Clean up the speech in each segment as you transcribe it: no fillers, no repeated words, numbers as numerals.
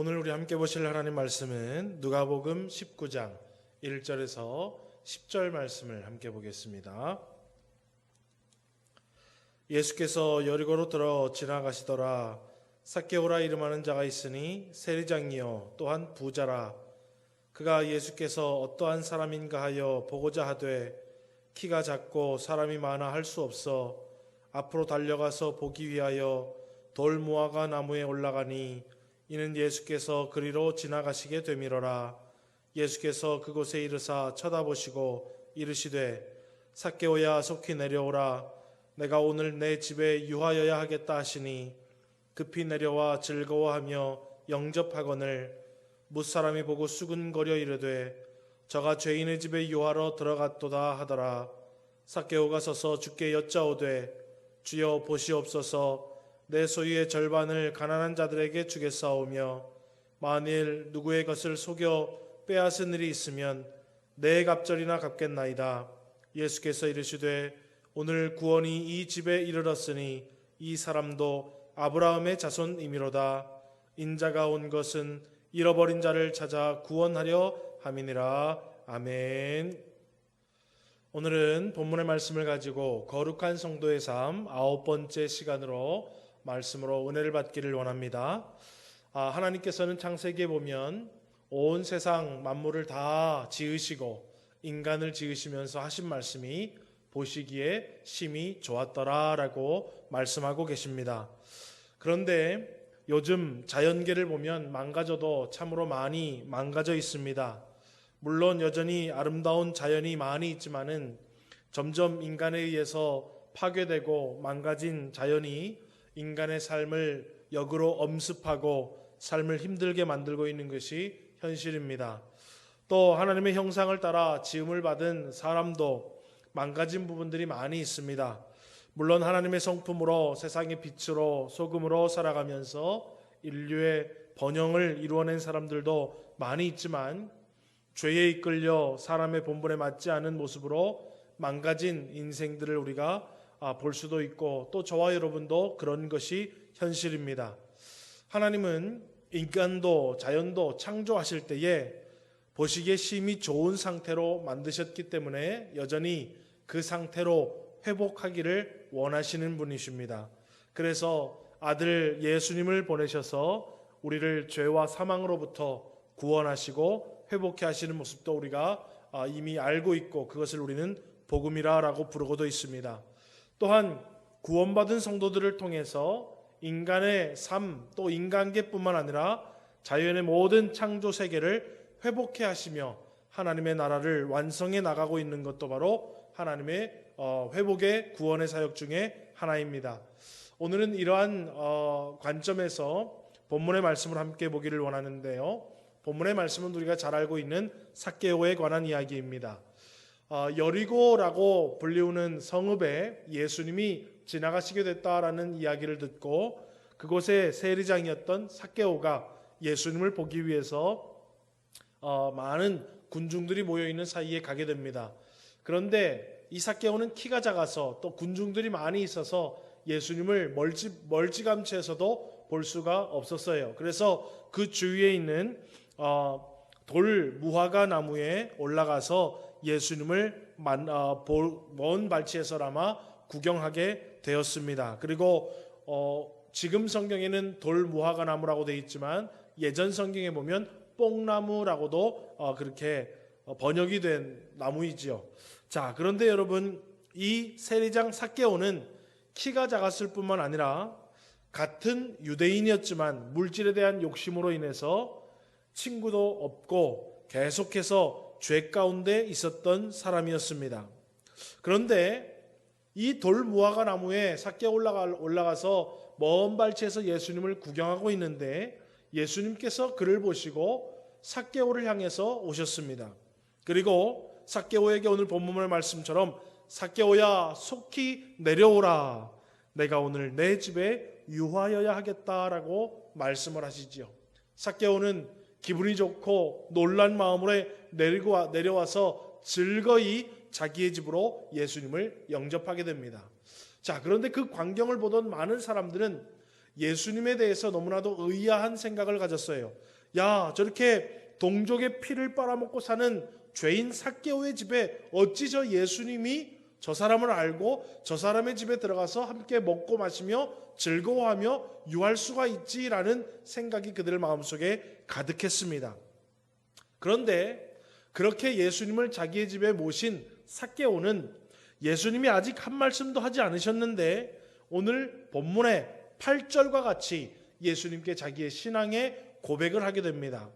오늘 우리 함께 보실 하나님 말씀은 누가복음 19장 1절에서 10절 말씀을 함께 보겠습니다. 예수께서 여리고로 들어 지나가시더라. 삭개오라 이름하는 자가 있으니 세리장이요 또한 부자라. 그가 예수께서 어떠한 사람인가 하여 보고자 하되 키가 작고 사람이 많아 할 수 없어 앞으로 달려가서 보기 위하여 돌 무화과 나무에 올라가니 이는 예수께서 그리로 지나가시게 되미러라. 예수께서 그곳에 이르사 쳐다보시고 이르시되 삭개오야 속히 내려오라. 내가 오늘 내 집에 유하여야 하겠다 하시니 급히 내려와 즐거워하며 영접하거늘 무사람이 보고 수군거려 이르되 저가 죄인의 집에 유하러 들어갔도다 하더라. 삭개오가 서서 주께 여짜오되 주여 보시옵소서 내 소유의 절반을 가난한 자들에게 주겠사오며 만일 누구의 것을 속여 빼앗은 일이 있으면 내 갑절이나 갚겠나이다. 예수께서 이르시되 오늘 구원이 이 집에 이르렀으니 이 사람도 아브라함의 자손이미로다. 인자가 온 것은 잃어버린 자를 찾아 구원하려 함이니라. 아멘. 오늘은 본문의 말씀을 가지고 거룩한 성도의 삶 9번째 시간으로 말씀으로 은혜를 받기를 원합니다. 하나님께서는 창세기에 보면 온 세상 만물을 다 지으시고 인간을 지으시면서 하신 말씀이 보시기에 심히 좋았더라라고 말씀하고 계십니다. 그런데 요즘 자연계를 보면 망가져도 참으로 많이 망가져 있습니다. 물론 여전히 아름다운 자연이 많이 있지만은 점점 인간에 의해서 파괴되고 망가진 자연이 인간의 삶을 역으로 엄습하고 삶을 힘들게 만들고 있는 것이 현실입니다. 또 하나님의 형상을 따라 지음을 받은 사람도 망가진 부분들이 많이 있습니다. 물론 하나님의 성품으로 세상의 빛으로 소금으로 살아가면서 인류의 번영을 이루어낸 사람들도 많이 있지만 죄에 이끌려 사람의 본분에 맞지 않은 모습으로 망가진 인생들을 우리가 볼 수도 있고 또 저와 여러분도 그런 것이 현실입니다. 하나님은 인간도 자연도 창조하실 때에 보시기에 심히 좋은 상태로 만드셨기 때문에 여전히 그 상태로 회복하기를 원하시는 분이십니다. 그래서 아들 예수님을 보내셔서 우리를 죄와 사망으로부터 구원하시고 회복해 하시는 모습도 우리가 이미 알고 있고 그것을 우리는 복음이라고 부르고도 있습니다. 또한 구원받은 성도들을 통해서 인간의 삶 또 인간계뿐만 아니라 자연의 모든 창조 세계를 회복해 하시며 하나님의 나라를 완성해 나가고 있는 것도 바로 하나님의 회복의 구원의 사역 중에 하나입니다. 오늘은 이러한 관점에서 본문의 말씀을 함께 보기를 원하는데요. 본문의 말씀은 우리가 잘 알고 있는 삭개오에 관한 이야기입니다. 여리고라고 불리우는 성읍에 예수님이 지나가시게 됐다라는 이야기를 듣고 그곳에 세리장이었던 삭개오가 예수님을 보기 위해서 많은 군중들이 모여있는 사이에 가게 됩니다. 그런데 이 삭개오는 키가 작아서 또 군중들이 많이 있어서 예수님을 멀찌감치해서도 볼 수가 없었어요. 그래서 그 주위에 있는 돌 무화과 나무에 올라가서 예수님을 먼 발치에서나마 구경하게 되었습니다. 그리고 지금 성경에는 돌 무화과 나무라고 되어 있지만 예전 성경에 보면 뽕나무라고도 그렇게 번역이 된 나무이지요. 자, 그런데 여러분 이 세리장 삭개오는 키가 작았을 뿐만 아니라 같은 유대인이었지만 물질에 대한 욕심으로 인해서 친구도 없고 계속해서 죄 가운데 있었던 사람이었습니다. 그런데 이 돌 무화과 나무에 삭개오 올라가서 먼 발치에서 예수님을 구경하고 있는데 예수님께서 그를 보시고 삭개오를 향해서 오셨습니다. 그리고 삭개오에게 오늘 본문의 말씀처럼 삭개오야 속히 내려오라. 내가 오늘 내 집에 유하여야 하겠다라고 말씀을 하시지요. 삭개오는 기분이 좋고 놀란 마음으로 내려와서 즐거이 자기의 집으로 예수님을 영접하게 됩니다. 자, 그런데 그 광경을 보던 많은 사람들은 예수님에 대해서 너무나도 의아한 생각을 가졌어요. 야, 저렇게 동족의 피를 빨아먹고 사는 죄인 삭개오의 집에 어찌 저 예수님이 저 사람을 알고 저 사람의 집에 들어가서 함께 먹고 마시며 즐거워하며 유할 수가 있지라는 생각이 그들의 마음속에 가득했습니다. 그런데 그렇게 예수님을 자기의 집에 모신 삭개오는 예수님이 아직 한 말씀도 하지 않으셨는데 오늘 본문의 8절과 같이 예수님께 자기의 신앙의 고백을 하게 됩니다.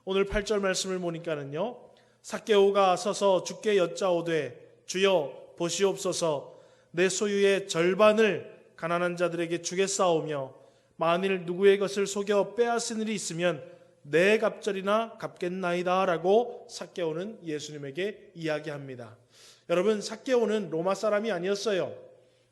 오늘 8절 말씀을 보니까는요, 삭개오가 서서 주께 여짜오되 주여 보시옵소서, 내 소유의 절반을 가난한 자들에게 주겠사오며 만일 누구의 것을 속여 빼앗은 일이 있으면 내 갑절이나 갚겠나이다 라고 삭개오는 예수님에게 이야기합니다. 여러분, 삭개오는 로마 사람이 아니었어요.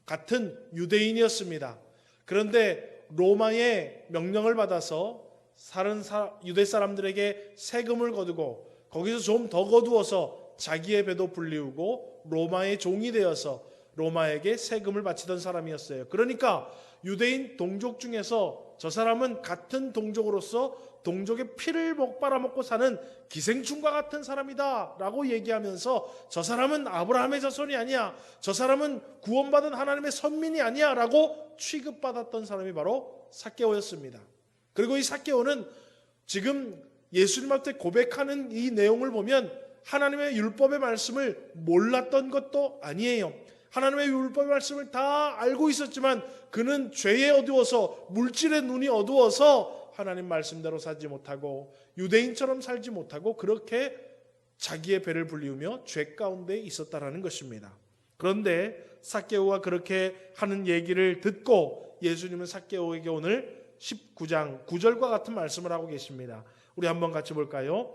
같은 유대인이었습니다. 그런데 로마의 명령을 받아서 다른 유대 사람들에게 세금을 거두고 거기서 좀 더 거두어서 자기의 배도 불리우고 로마의 종이 되어서 로마에게 세금을 바치던 사람이었어요. 그러니까 유대인 동족 중에서 저 사람은 같은 동족으로서 동족의 피를 빨아먹고 사는 기생충과 같은 사람이다 라고 얘기하면서 저 사람은 아브라함의 자손이 아니야, 저 사람은 구원받은 하나님의 선민이 아니야 라고 취급받았던 사람이 바로 삭개오였습니다. 그리고 이 삭개오는 지금 예수님 앞에 고백하는 이 내용을 보면 하나님의 율법의 말씀을 몰랐던 것도 아니에요. 하나님의 율법의 말씀을 다 알고 있었지만 그는 죄에 어두워서, 물질의 눈이 어두워서 하나님 말씀대로 살지 못하고 유대인처럼 살지 못하고 그렇게 자기의 배를 불리우며 죄 가운데 있었다라는 것입니다. 그런데 삭개오가 그렇게 하는 얘기를 듣고 예수님은 삭개오에게 오늘 19장 9절과 같은 말씀을 하고 계십니다. 우리 한번 같이 볼까요?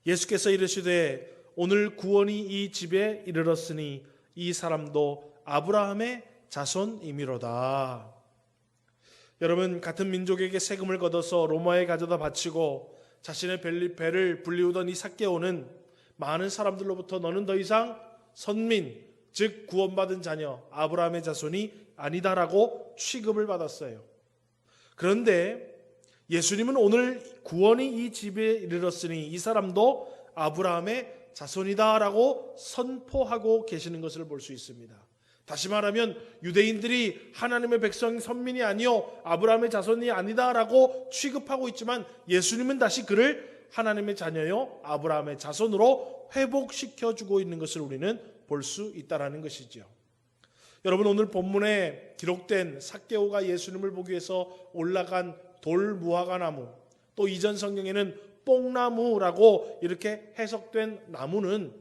예수께서 이르시되 오늘 구원이 이 집에 이르렀으니 이 사람도 아브라함의 자손이미로다. 여러분, 같은 민족에게 세금을 걷어서 로마에 가져다 바치고 자신의 배를 불리우던 이 삭개오는 많은 사람들로부터 너는 더 이상 선민, 즉 구원받은 자녀, 아브라함의 자손이 아니다라고 취급을 받았어요. 그런데 예수님은 오늘 구원이 이 집에 이르렀으니 이 사람도 아브라함의 자손이다라고 선포하고 계시는 것을 볼 수 있습니다. 다시 말하면 유대인들이 하나님의 백성 선민이 아니요 아브라함의 자손이 아니다라고 취급하고 있지만 예수님은 다시 그를 하나님의 자녀요 아브라함의 자손으로 회복시켜주고 있는 것을 우리는 볼 수 있다는 것이죠. 여러분, 오늘 본문에 기록된 삭개오가 예수님을 보기 위해서 올라간 돌 무화과 나무, 또 이전 성경에는 뽕나무라고 이렇게 해석된 나무는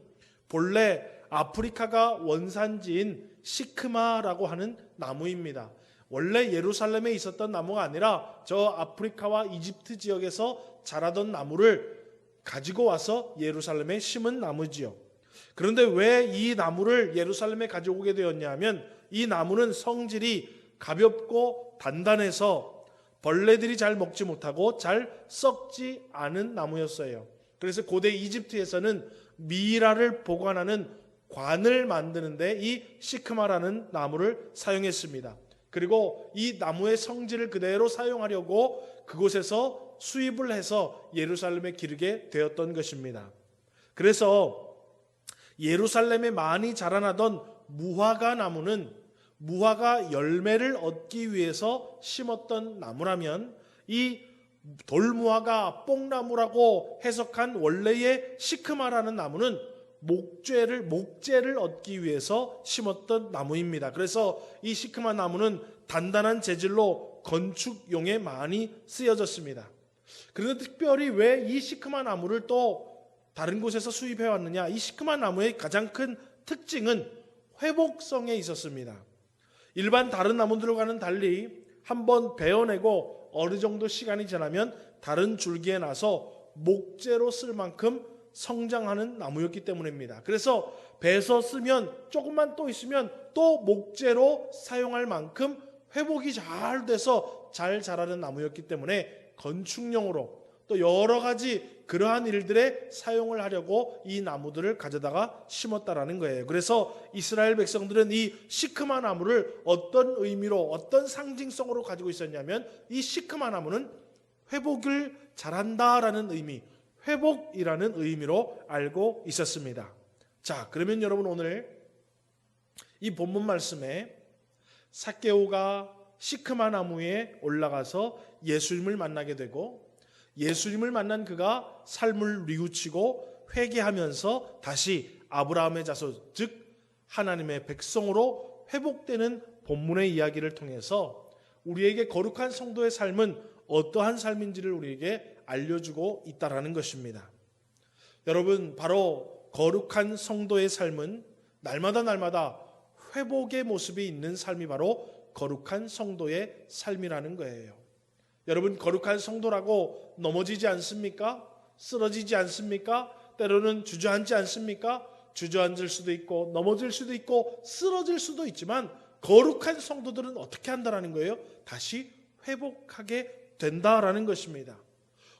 본래 아프리카가 원산지인 시크마라고 하는 나무입니다. 원래 예루살렘에 있었던 나무가 아니라 저 아프리카와 이집트 지역에서 자라던 나무를 가지고 와서 예루살렘에 심은 나무지요. 그런데 왜 이 나무를 예루살렘에 가져오게 되었냐면 이 나무는 성질이 가볍고 단단해서 벌레들이 잘 먹지 못하고 잘 썩지 않은 나무였어요. 그래서 고대 이집트에서는 미이라를 보관하는 관을 만드는데 이 시크마라는 나무를 사용했습니다. 그리고 이 나무의 성질을 그대로 사용하려고 그곳에서 수입을 해서 예루살렘에 기르게 되었던 것입니다. 그래서 예루살렘에 많이 자라나던 무화과 나무는 무화과 열매를 얻기 위해서 심었던 나무라면 이 돌무화과 뽕나무라고 해석한 원래의 시크마라는 나무는 목재를 얻기 위해서 심었던 나무입니다. 그래서 이 시크마 나무는 단단한 재질로 건축용에 많이 쓰여졌습니다. 그런데 특별히 왜 이 시크마 나무를 또 다른 곳에서 수입해 왔느냐? 이 시크마 나무의 가장 큰 특징은 회복성에 있었습니다. 일반 다른 나무들과는 달리 한번 베어내고 어느 정도 시간이 지나면 다른 줄기에 나서 목재로 쓸 만큼 성장하는 나무였기 때문입니다. 그래서 베서 쓰면 조금만 또 있으면 또 목재로 사용할 만큼 회복이 잘 돼서 잘 자라는 나무였기 때문에 건축용으로 또 여러 가지 그러한 일들에 사용을 하려고 이 나무들을 가져다가 심었다라는 거예요. 그래서 이스라엘 백성들은 이 시크마 나무를 어떤 의미로 어떤 상징성으로 가지고 있었냐면 이 시크마 나무는 회복을 잘한다라는 의미, 회복이라는 의미로 알고 있었습니다. 자, 그러면 여러분 오늘 이 본문 말씀에 삭개오가 시크마 나무에 올라가서 예수님을 만나게 되고 예수님을 만난 그가 삶을 뉘우치고 회개하면서 다시 아브라함의 자손, 즉 하나님의 백성으로 회복되는 본문의 이야기를 통해서 우리에게 거룩한 성도의 삶은 어떠한 삶인지를 우리에게 알려주고 있다라는 것입니다. 여러분, 바로 거룩한 성도의 삶은 날마다 회복의 모습이 있는 삶이 바로 거룩한 성도의 삶이라는 거예요. 여러분, 거룩한 성도라고 넘어지지 않습니까? 쓰러지지 않습니까? 때로는 주저앉지 않습니까? 주저앉을 수도 있고 넘어질 수도 있고 쓰러질 수도 있지만 거룩한 성도들은 어떻게 한다라는 거예요? 다시 회복하게 된다라는 것입니다.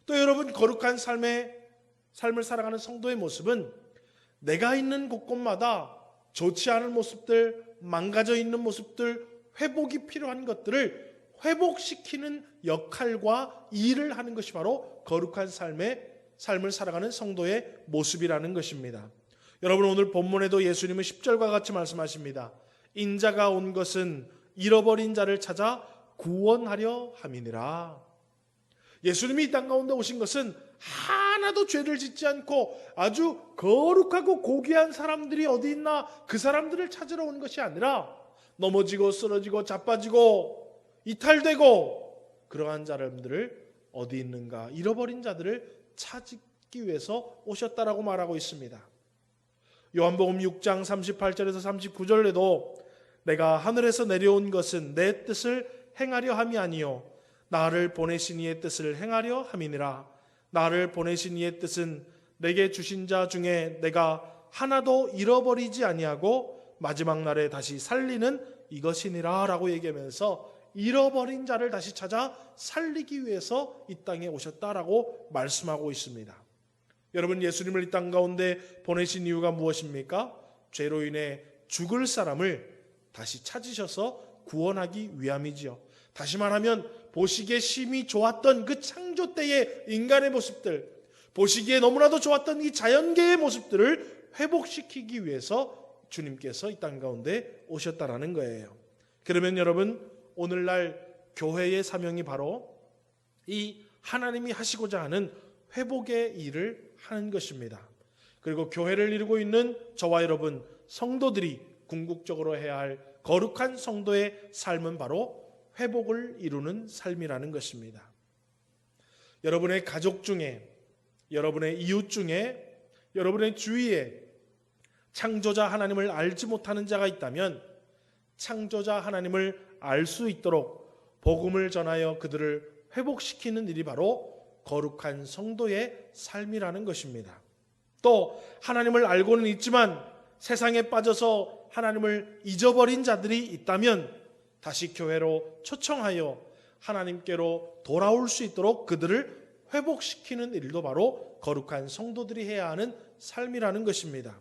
또 여러분, 거룩한 삶을 살아가는 성도의 모습은 내가 있는 곳곳마다 좋지 않은 모습들, 망가져 있는 모습들, 회복이 필요한 것들을 회복시키는 역할과 일을 하는 것이 바로 거룩한 삶을 살아가는 성도의 모습이라는 것입니다. 여러분, 오늘 본문에도 예수님은 10절과 같이 말씀하십니다. 인자가 온 것은 잃어버린 자를 찾아 구원하려 함이니라. 예수님이 이 땅 가운데 오신 것은 하나도 죄를 짓지 않고 아주 거룩하고 고귀한 사람들이 어디 있나 그 사람들을 찾으러 온 것이 아니라 넘어지고 쓰러지고 자빠지고 이탈되고 그러한 사람들을 어디 있는가 잃어버린 자들을 찾기 위해서 오셨다라고 말하고 있습니다. 요한복음 6장 38절에서 39절에도 내가 하늘에서 내려온 것은 내 뜻을 행하려 함이 아니요 나를 보내신 이의 뜻을 행하려 함이니라. 나를 보내신 이의 뜻은 내게 주신 자 중에 내가 하나도 잃어버리지 아니하고 마지막 날에 다시 살리는 이것이니라 라고 얘기하면서 잃어버린 자를 다시 찾아 살리기 위해서 이 땅에 오셨다라고 말씀하고 있습니다. 여러분, 예수님을 이 땅 가운데 보내신 이유가 무엇입니까? 죄로 인해 죽을 사람을 다시 찾으셔서 구원하기 위함이지요. 다시 말하면 보시기에 심히 좋았던 그 창조 때의 인간의 모습들, 보시기에 너무나도 좋았던 이 자연계의 모습들을 회복시키기 위해서 주님께서 이 땅 가운데 오셨다라는 거예요. 그러면 여러분, 오늘날 교회의 사명이 바로 이 하나님이 하시고자 하는 회복의 일을 하는 것입니다. 그리고 교회를 이루고 있는 저와 여러분 성도들이 궁극적으로 해야 할 거룩한 성도의 삶은 바로 회복을 이루는 삶이라는 것입니다. 여러분의 가족 중에, 여러분의 이웃 중에, 여러분의 주위에 창조자 하나님을 알지 못하는 자가 있다면 창조자 하나님을 알 수 있도록 복음을 전하여 그들을 회복시키는 일이 바로 거룩한 성도의 삶이라는 것입니다. 또 하나님을 알고는 있지만 세상에 빠져서 하나님을 잊어버린 자들이 있다면 다시 교회로 초청하여 하나님께로 돌아올 수 있도록 그들을 회복시키는 일도 바로 거룩한 성도들이 해야 하는 삶이라는 것입니다.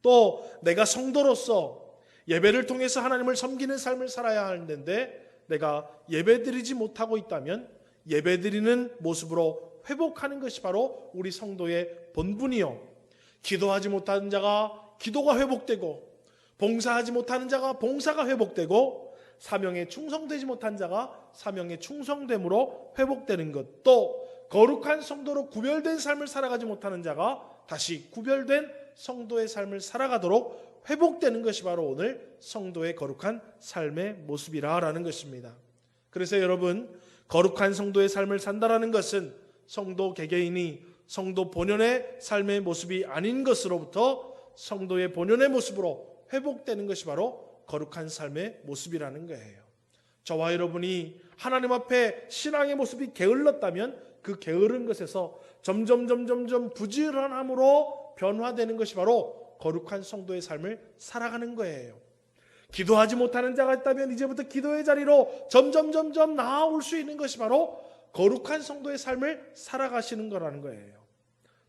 또 내가 성도로서 예배를 통해서 하나님을 섬기는 삶을 살아야 하는데 내가 예배드리지 못하고 있다면 예배드리는 모습으로 회복하는 것이 바로 우리 성도의 본분이요, 기도하지 못하는 자가 기도가 회복되고 봉사하지 못하는 자가 봉사가 회복되고 사명에 충성되지 못한 자가 사명에 충성됨으로 회복되는 것, 또 거룩한 성도로 구별된 삶을 살아가지 못하는 자가 다시 구별된 성도의 삶을 살아가도록 회복되는 것이 바로 오늘 성도의 거룩한 삶의 모습이라는 것입니다. 그래서 여러분, 거룩한 성도의 삶을 산다라는 것은 성도 개개인이 성도 본연의 삶의 모습이 아닌 것으로부터 성도의 본연의 모습으로 회복되는 것이 바로 거룩한 삶의 모습이라는 거예요. 저와 여러분이 하나님 앞에 신앙의 모습이 게을렀다면 그 게으른 것에서 점점 부지런함으로 변화되는 것이 바로 거룩한 성도의 삶을 살아가는 거예요. 기도하지 못하는 자가 있다면 이제부터 기도의 자리로 점점 나아올 수 있는 것이 바로 거룩한 성도의 삶을 살아가시는 거라는 거예요.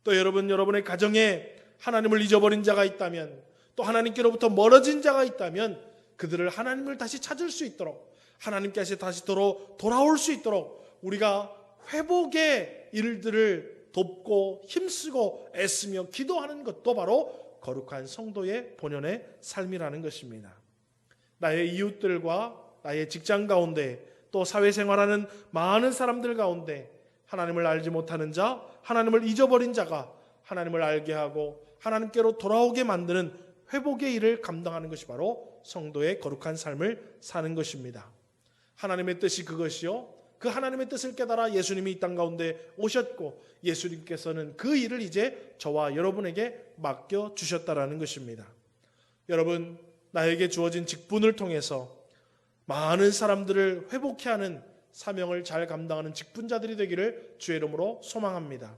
또 여러분의 가정에 하나님을 잊어버린 자가 있다면, 또 하나님께로부터 멀어진 자가 있다면 그들을 하나님을 다시 찾을 수 있도록, 하나님께서 다시 돌아올 수 있도록 우리가 회복의 일들을 돕고 힘쓰고 애쓰며 기도하는 것도 바로 거룩한 성도의 본연의 삶이라는 것입니다. 나의 이웃들과 나의 직장 가운데 또 사회생활하는 많은 사람들 가운데 하나님을 알지 못하는 자, 하나님을 잊어버린 자가 하나님을 알게 하고 하나님께로 돌아오게 만드는 회복의 일을 감당하는 것이 바로 성도의 거룩한 삶을 사는 것입니다. 하나님의 뜻이 그것이요, 그 하나님의 뜻을 깨달아 예수님이 이 땅 가운데 오셨고 예수님께서는 그 일을 이제 저와 여러분에게 맡겨주셨다라는 것입니다. 여러분, 나에게 주어진 직분을 통해서 많은 사람들을 회복케 하는 사명을 잘 감당하는 직분자들이 되기를 주의 이름으로 소망합니다.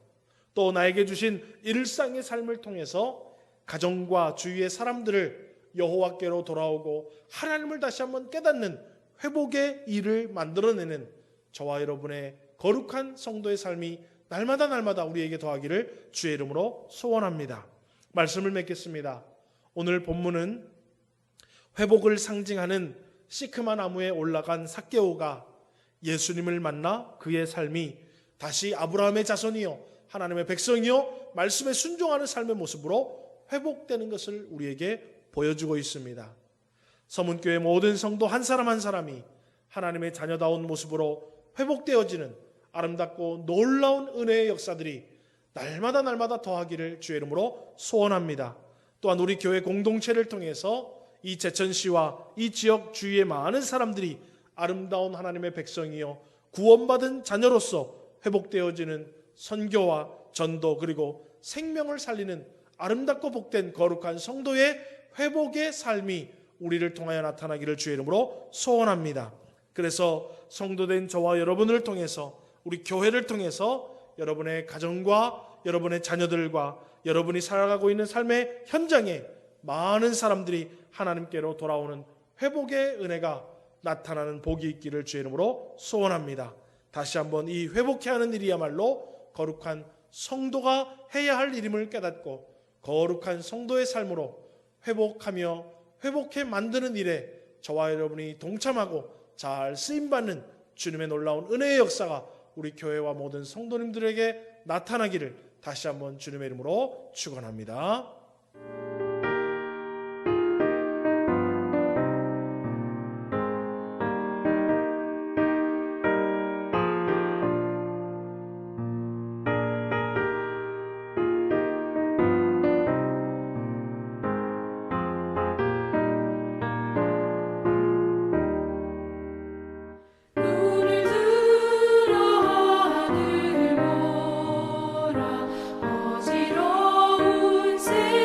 또 나에게 주신 일상의 삶을 통해서 가정과 주위의 사람들을 여호와께로 돌아오고 하나님을 다시 한번 깨닫는 회복의 일을 만들어내는 저와 여러분의 거룩한 성도의 삶이 날마다 우리에게 더하기를 주의 이름으로 소원합니다. 말씀을 맺겠습니다. 오늘 본문은 회복을 상징하는 시크마 나무에 올라간 삭개오가 예수님을 만나 그의 삶이 다시 아브라함의 자손이요 하나님의 백성이요 말씀에 순종하는 삶의 모습으로 회복되는 것을 우리에게 보여주고 있습니다. 서문교회 모든 성도 한 사람 한 사람이 하나님의 자녀다운 모습으로 회복되어지는 아름답고 놀라운 은혜의 역사들이 날마다 더하기를 주의 이름으로 소원합니다. 또한 우리 교회 공동체를 통해서 이 제천시와 이 지역 주위의 많은 사람들이 아름다운 하나님의 백성이요 구원받은 자녀로서 회복되어지는 선교와 전도 그리고 생명을 살리는 아름답고 복된 거룩한 성도의 회복의 삶이 우리를 통하여 나타나기를 주의 이름으로 소원합니다. 그래서 성도된 저와 여러분을 통해서 우리 교회를 통해서 여러분의 가정과 여러분의 자녀들과 여러분이 살아가고 있는 삶의 현장에 많은 사람들이 하나님께로 돌아오는 회복의 은혜가 나타나는 복이 있기를 주의 이름으로 소원합니다. 다시 한번 이 회복케 하는 일이야말로 거룩한 성도가 해야 할 일임을 깨닫고 거룩한 성도의 삶으로 회복하며 회복해 만드는 일에 저와 여러분이 동참하고 잘 쓰임받는 주님의 놀라운 은혜의 역사가 우리 교회와 모든 성도님들에게 나타나기를 다시 한번 주님의 이름으로 축원합니다. 어지러운 세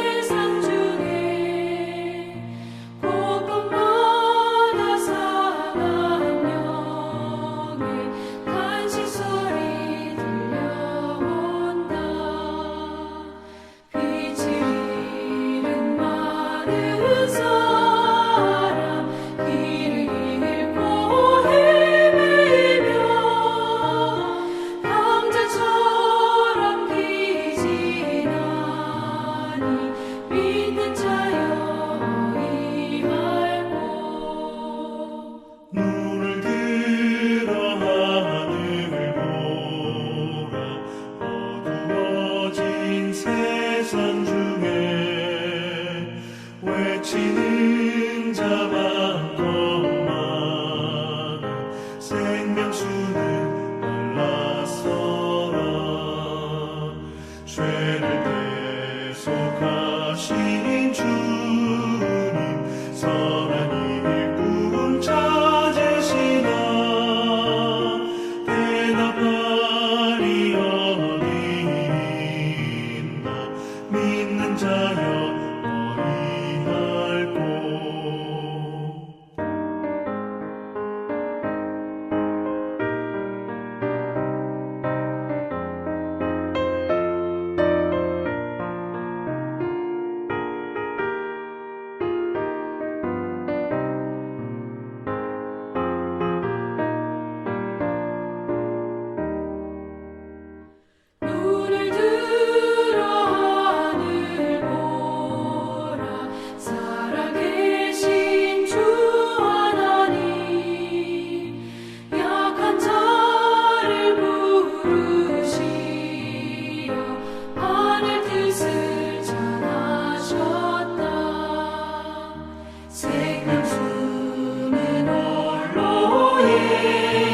아멘.